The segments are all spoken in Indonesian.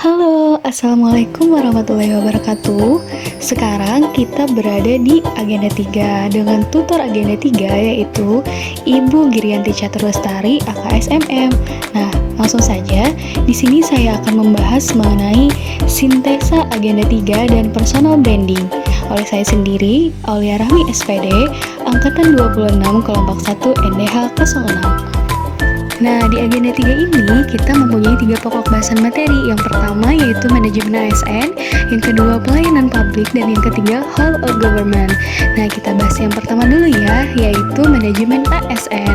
Halo, Assalamualaikum warahmatullahi wabarakatuh. Sekarang kita berada di agenda 3 dengan tutor agenda 3 yaitu Ibu Girianti Caturlestari AKSMM. Nah, langsung saja di sini saya akan membahas mengenai sintesa agenda 3 dan personal branding oleh saya sendiri, Aulia Rahmi SPD, angkatan 26 kelompok 1 NDH 06. Nah, di agenda 3 ini kita mempunyai 3 pokok bahasan materi. Yang pertama yaitu manajemen ASN, yang kedua pelayanan publik, dan yang ketiga whole of government. Nah, kita bahas yang pertama dulu ya, yaitu manajemen ASN.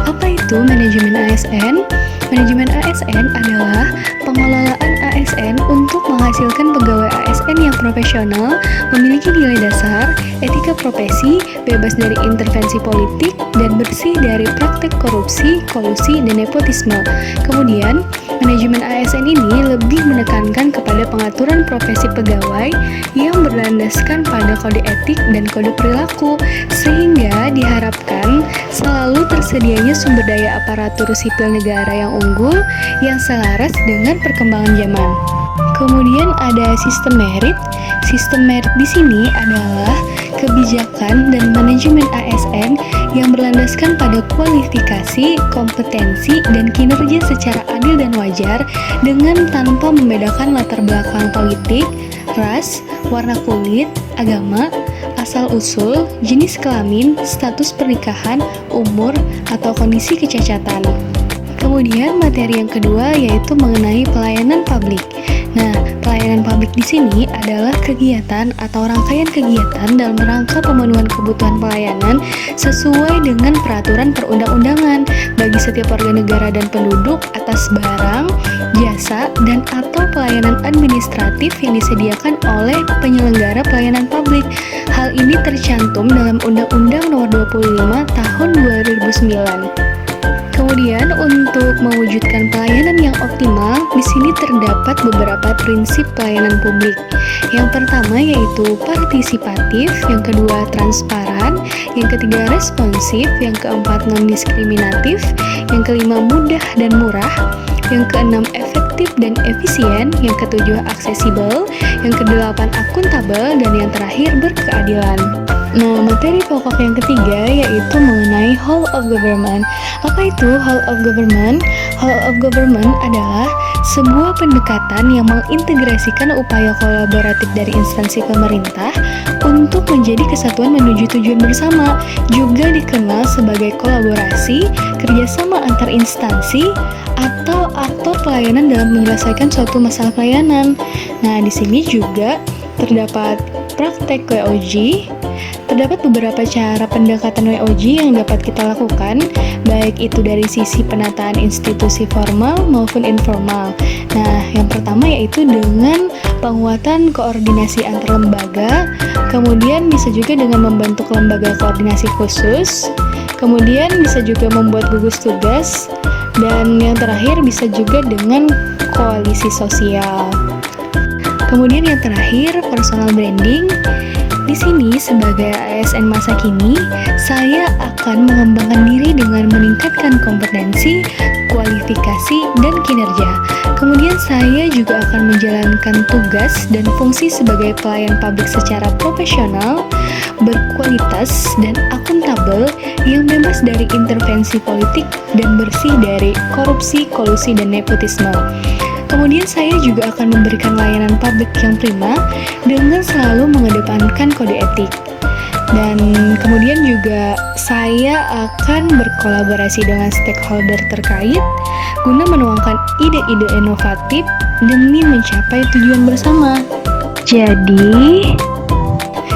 Apa itu manajemen ASN? Manajemen ASN adalah pengelolaan ASN untuk menghasilkan pegawai ASN yang profesional, memiliki nilai dasar, etika profesi, bebas dari intervensi politik, dan bersih dari praktek korupsi, kolusi, dan nepotisme. Kemudian, manajemen ASN ini lebih menekankan kepada pengaturan profesi pegawai yang berlandaskan pada kode etik dan kode perilaku, sehingga diharapkan selalu tersedianya sumber daya aparatur sipil negara yang unggul yang selaras dengan perkembangan zaman. Kemudian ada sistem merit. Sistem merit di sini adalah kebijakan dan manajemen ASN yang berlandaskan pada kualifikasi, kompetensi, dan kinerja secara adil dan wajar dengan tanpa membedakan latar belakang politik, ras, warna kulit, agama, asal-usul, jenis kelamin, status pernikahan, umur, atau kondisi kecacatan. Kemudian materi yang kedua yaitu mengenai pelayanan publik. Nah, pelayanan publik di sini adalah kegiatan atau rangkaian kegiatan dalam rangka pemenuhan kebutuhan pelayanan sesuai dengan peraturan perundang-undangan bagi setiap warga negara dan penduduk atas barang, jasa, dan atau pelayanan administratif yang disediakan oleh penyelenggara pelayanan publik. Hal ini tercantum dalam Undang-Undang Nomor 25 Tahun 2009. Kemudian untuk mewujudkan pelayanan yang optimal, di sini terdapat beberapa prinsip pelayanan publik. Yang pertama yaitu partisipatif, yang kedua transparan, yang ketiga responsif, yang keempat non-diskriminatif, yang kelima mudah dan murah, yang keenam efektif dan efisien, yang ketujuh aksesibel, yang kedelapan akuntabel, dan yang terakhir berkeadilan. Nah, materi pokok yang ketiga yaitu mengenai whole of government. Apa itu whole of government? Whole of government adalah sebuah pendekatan yang mengintegrasikan upaya kolaboratif dari instansi pemerintah untuk menjadi kesatuan menuju tujuan bersama, juga dikenal sebagai kolaborasi, kerjasama antar instansi, atau aktor pelayanan dalam menyelesaikan suatu masalah pelayanan. Nah, di sini juga terdapat praktek WOG. Terdapat beberapa cara pendekatan WOG yang dapat kita lakukan, baik itu dari sisi penataan institusi formal maupun informal. Nah, yang pertama yaitu dengan penguatan koordinasi antar lembaga, kemudian bisa juga dengan membentuk lembaga koordinasi khusus, kemudian bisa juga membuat gugus tugas, dan yang terakhir bisa juga dengan koalisi sosial. Kemudian yang terakhir, personal branding. Di sini sebagai ASN masa kini, saya akan mengembangkan diri dengan meningkatkan kompetensi, kualifikasi, dan kinerja. Kemudian saya juga akan menjalankan tugas dan fungsi sebagai pelayan publik secara profesional, berkualitas, dan akuntabel yang bebas dari intervensi politik dan bersih dari korupsi, kolusi, dan nepotisme. Kemudian saya juga akan memberikan layanan publik yang prima dengan selalu mengedepankan kode etik. Dan kemudian juga saya akan berkolaborasi dengan stakeholder terkait guna menuangkan ide-ide inovatif demi mencapai tujuan bersama. Jadi,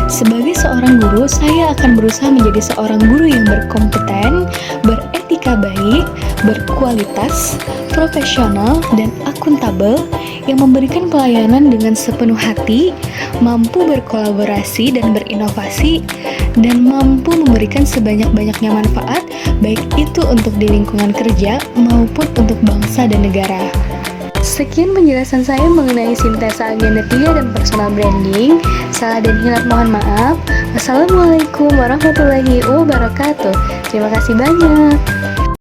sebagai seorang guru, saya akan berusaha menjadi seorang guru yang berkompeten, beretika baik, berkualitas, profesional, dan akuntabel yang memberikan pelayanan dengan sepenuh hati, mampu berkolaborasi dan berinovasi, dan mampu memberikan sebanyak-banyaknya manfaat, baik itu untuk di lingkungan kerja maupun untuk bangsa dan negara. Sekian penjelasan saya mengenai sintesa agenda 3 dan personal branding. Salah dan hilaf mohon maaf. Wassalamualaikum warahmatullahi wabarakatuh. Terima kasih banyak.